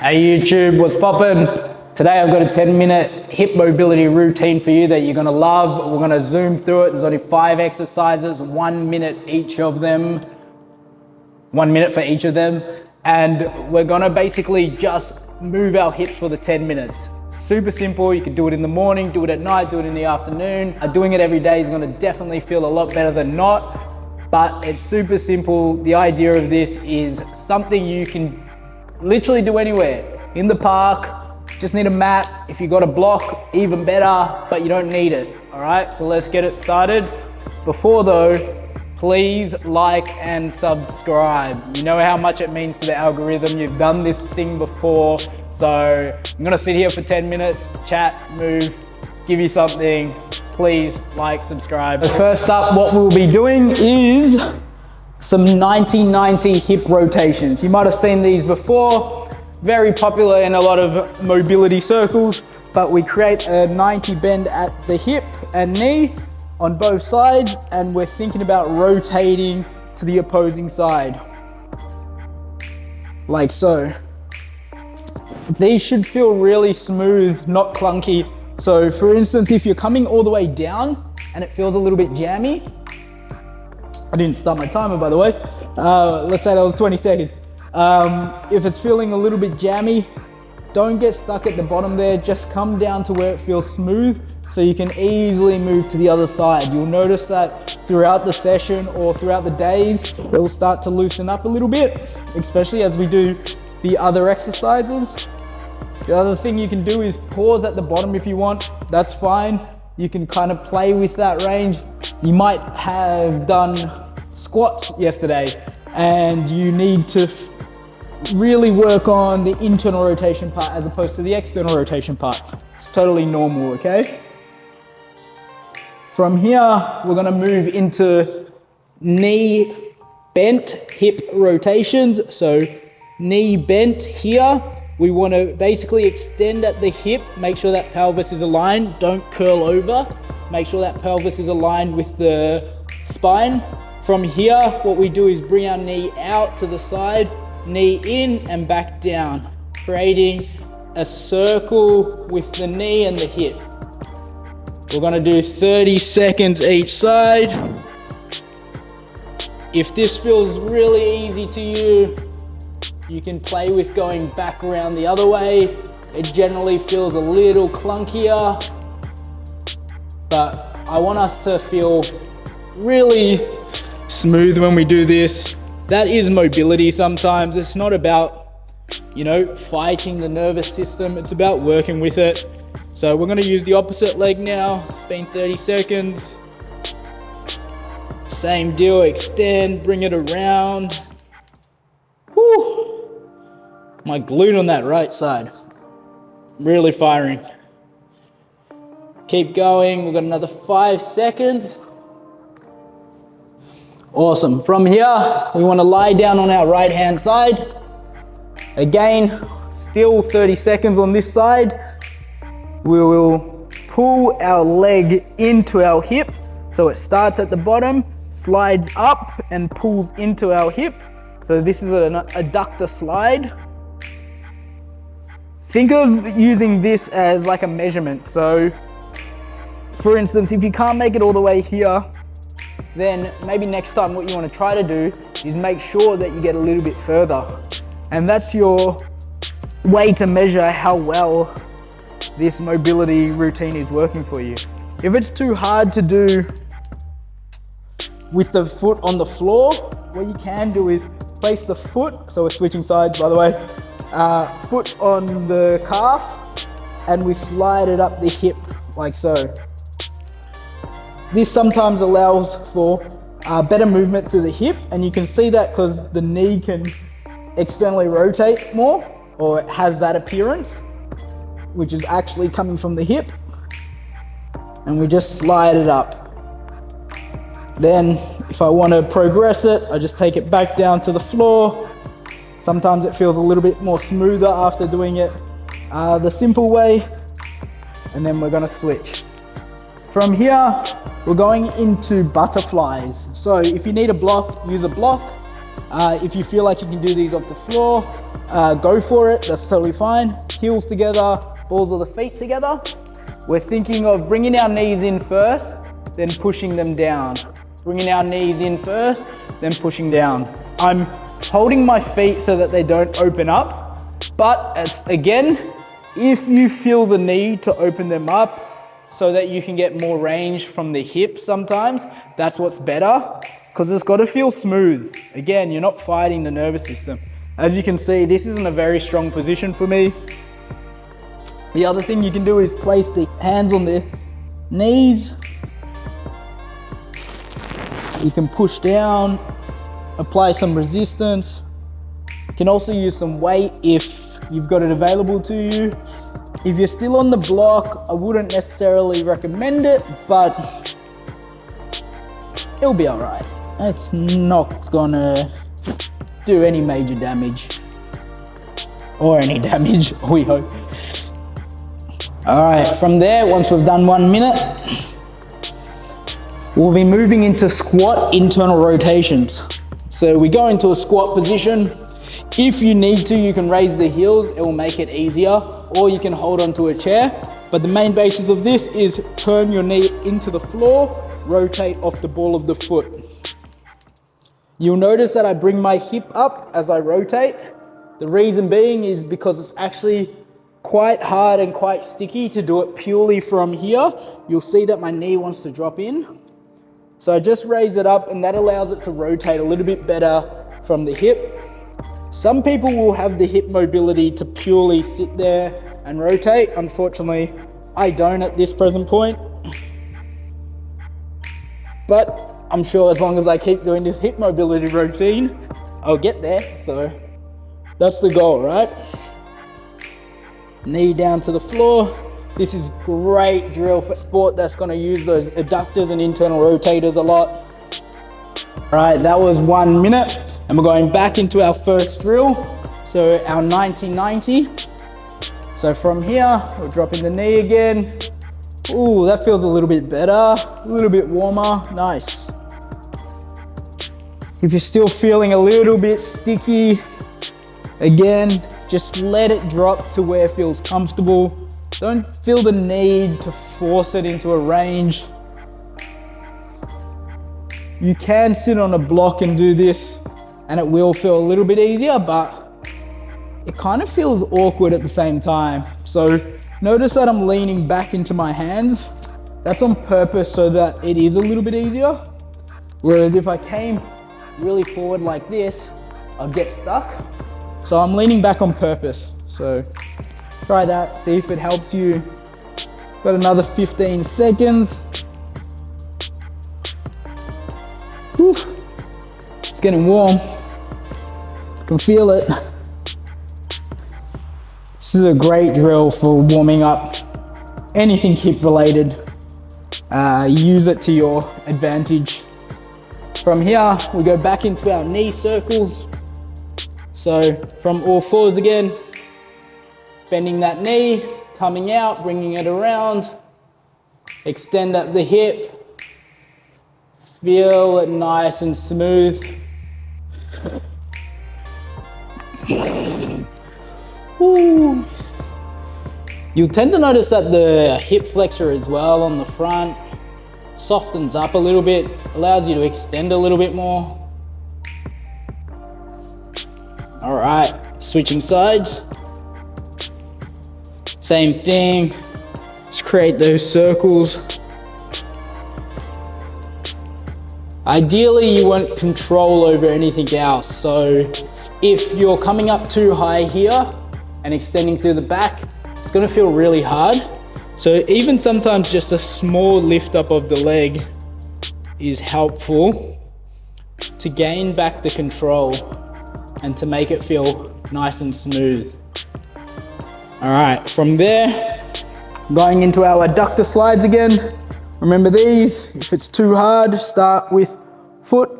Hey YouTube, what's poppin'? Today I've got a 10-minute hip mobility routine for you that you're gonna love. We're gonna zoom through it. There's only 5 exercises, 1 minute each of them. 1 minute for each of them. And we're gonna basically just move our hips for the 10 minutes. Super simple, you can do it in the morning, do it at night, do it in the afternoon. Doing it every day is gonna definitely feel a lot better than not, but it's super simple. The idea of this is something you can literally do anywhere. In the park, just need a mat. If you got a block, even better, but you don't need it. All right, so let's get it started. Before though, please like and subscribe. You know how much it means to the algorithm. You've done this thing before. So I'm gonna sit here for 10 minutes, chat, move, give you something. Please like, subscribe. First up, what we'll be doing is some 90-90 hip rotations. You might have seen these before, very popular in a lot of mobility circles, but we create a 90 bend at the hip and knee on both sides, and we're thinking about rotating to the opposing side, like so. These should feel really smooth, not clunky. So for instance, if you're coming all the way down and it feels a little bit jammy, I didn't start my timer, by the way. Let's say that was 20 seconds. If it's feeling a little bit jammy, don't get stuck at the bottom there. Just come down to where it feels smooth so you can easily move to the other side. You'll notice that throughout the session or throughout the days, it will start to loosen up a little bit, especially as we do the other exercises. The other thing you can do is pause at the bottom if you want. That's fine. You can kind of play with that range. You might have done squats yesterday and you need to really work on the internal rotation part as opposed to the external rotation part. It's totally normal, okay? From here, we're gonna move into knee bent hip rotations. So knee bent here, we wanna basically extend at the hip, make sure that pelvis is aligned, don't curl over. Make sure that pelvis is aligned with the spine. From here, what we do is bring our knee out to the side, knee in and back down, creating a circle with the knee and the hip. We're gonna do 30 seconds each side. If this feels really easy to you, you can play with going back around the other way. It generally feels a little clunkier, but I want us to feel really smooth when we do this. That is mobility sometimes. It's not about, you know, fighting the nervous system. It's about working with it. So we're gonna use the opposite leg now. It's been 30 seconds. Same deal, extend, bring it around. Whew. My glute on that right side, really firing. Keep going, we've got another 5 seconds. Awesome, from here, we wanna lie down on our right-hand side. Again, still 30 seconds on this side. We will pull our leg into our hip. So it starts at the bottom, slides up and pulls into our hip. So this is an adductor slide. Think of using this as like a measurement. So for instance, if you can't make it all the way here, then maybe next time what you want to try to do is make sure that you get a little bit further. And that's your way to measure how well this mobility routine is working for you. If it's too hard to do with the foot on the floor, what you can do is place the foot, so we're switching sides by the way, foot on the calf, and we slide it up the hip like so. This sometimes allows for better movement through the hip, and you can see that because the knee can externally rotate more, or it has that appearance, which is actually coming from the hip, and we just slide it up. Then if I want to progress it, I just take it back down to the floor. Sometimes it feels a little bit more smoother after doing it the simple way, and then we're going to switch. From here, we're going into butterflies. So if you need a block, use a block. If you feel like you can do these off the floor, go for it, that's totally fine. Heels together, balls of the feet together. We're thinking of bringing our knees in first, then pushing them down. Bringing our knees in first, then pushing down. I'm holding my feet so that they don't open up, but again, if you feel the need to open them up so that you can get more range from the hip sometimes, that's what's better, because it's got to feel smooth. Again, you're not fighting the nervous system. As you can see, this isn't a very strong position for me. The other thing you can do is place the hands on the knees. You can push down, apply some resistance. You can also use some weight if you've got it available to you. If you're still on the block, I wouldn't necessarily recommend it, but it'll be all right. It's not gonna do any major damage, or any damage, we hope. All right, from there, once we've done 1 minute, we'll be moving into squat internal rotations. So we go into a squat position. If you need to, you can raise the heels, it will make it easier, or you can hold onto a chair. But the main basis of this is turn your knee into the floor, rotate off the ball of the foot. You'll notice that I bring my hip up as I rotate. The reason being is because it's actually quite hard and quite sticky to do it purely from here. You'll see that my knee wants to drop in. So I just raise it up, and that allows it to rotate a little bit better from the hip. Some people will have the hip mobility to purely sit there and rotate. Unfortunately, I don't at this present point. But I'm sure as long as I keep doing this hip mobility routine, I'll get there. So that's the goal, right? Knee down to the floor. This is great drill for sport that's gonna use those adductors and internal rotators a lot. All right, that was 1 minute, and we're going back into our first drill. So our 90-90. So from here, we're dropping the knee again. Ooh, that feels a little bit better, a little bit warmer, nice. If you're still feeling a little bit sticky, again, just let it drop to where it feels comfortable. Don't feel the need to force it into a range. You can sit on a block and do this, and it will feel a little bit easier, but it kind of feels awkward at the same time. So notice that I'm leaning back into my hands. That's on purpose so that it is a little bit easier. Whereas if I came really forward like this, I'd get stuck. So I'm leaning back on purpose. So try that, see if it helps you. Got another 15 seconds. Whew. It's getting warm. Can feel it. This is a great drill for warming up anything hip related. Use it to your advantage. From here, we go back into our knee circles. So from all fours again, bending that knee, coming out, bringing it around, extend at the hip, feel it nice and smooth. Ooh. You'll tend to notice that the hip flexor as well on the front softens up a little bit, allows you to extend a little bit more. All right, switching sides. Same thing, just create those circles. Ideally, you want control over anything else. So if you're coming up too high here and extending through the back, it's gonna feel really hard. So even sometimes just a small lift up of the leg is helpful to gain back the control and to make it feel nice and smooth. All right, from there, going into our adductor slides again. Remember these, if it's too hard, start with foot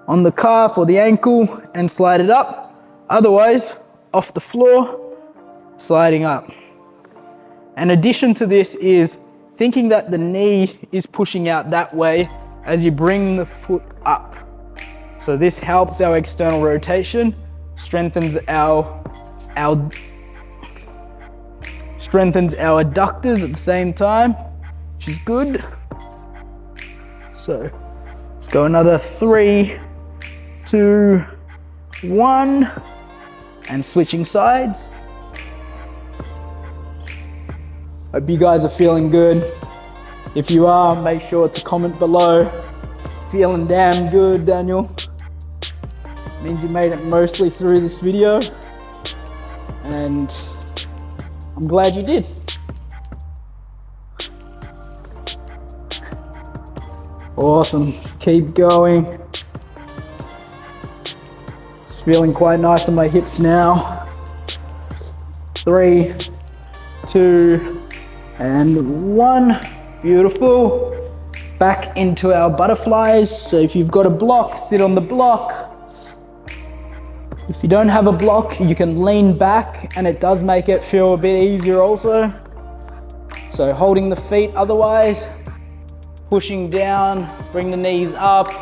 on the calf or the ankle and slide it up. Otherwise, off the floor, sliding up. An addition to this is thinking that the knee is pushing out that way as you bring the foot up. So this helps our external rotation, strengthens our our strengthens our adductors at the same time, which is good. So let's go another 3, 2, 1, and switching sides. Hope you guys are feeling good. If you are, make sure to comment below. Feeling damn good, Daniel. Means you made it mostly through this video, and I'm glad you did. Awesome, keep going. It's feeling quite nice on my hips now. 3, 2, and 1. Beautiful. Back into our butterflies. So if you've got a block, sit on the block. If you don't have a block, you can lean back, and it does make it feel a bit easier also. So holding the feet otherwise, pushing down, bring the knees up,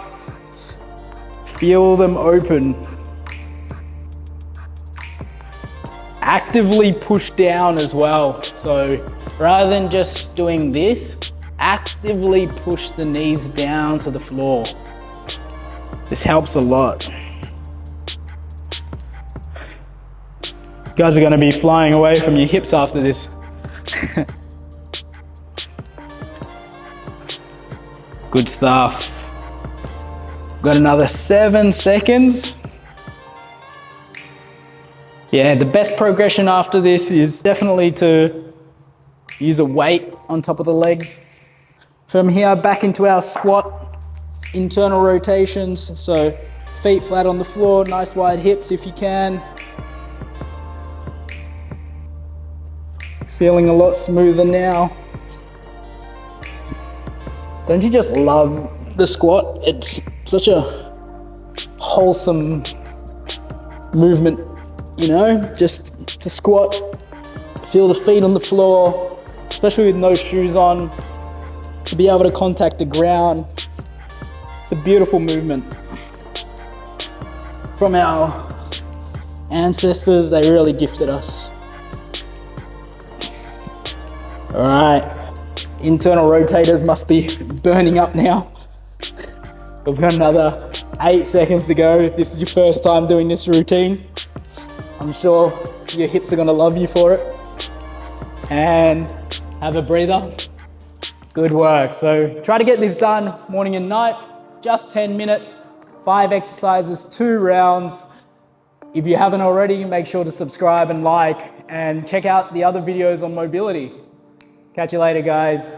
feel them open. Actively push down as well. So rather than just doing this, actively push the knees down to the floor. This helps a lot. You guys are going to be flying away from your hips after this. Good stuff. Got another 7 seconds. Yeah, the best progression after this is definitely to use a weight on top of the legs. From here, back into our squat, internal rotations. So feet flat on the floor, nice wide hips if you can. Feeling a lot smoother now. Don't you just love the squat? It's such a wholesome movement, you know? Just to squat, feel the feet on the floor, especially with no shoes on, to be able to contact the ground. It's a beautiful movement. From our ancestors, they really gifted us. All right, internal rotators must be burning up now. We've got another 8 seconds to go if this is your first time doing this routine. I'm sure your hips are gonna love you for it. And have a breather. Good work. So try to get this done morning and night, just 10 minutes, 5 exercises, 2 rounds. If you haven't already, make sure to subscribe and like, and check out the other videos on mobility. Catch you later, guys.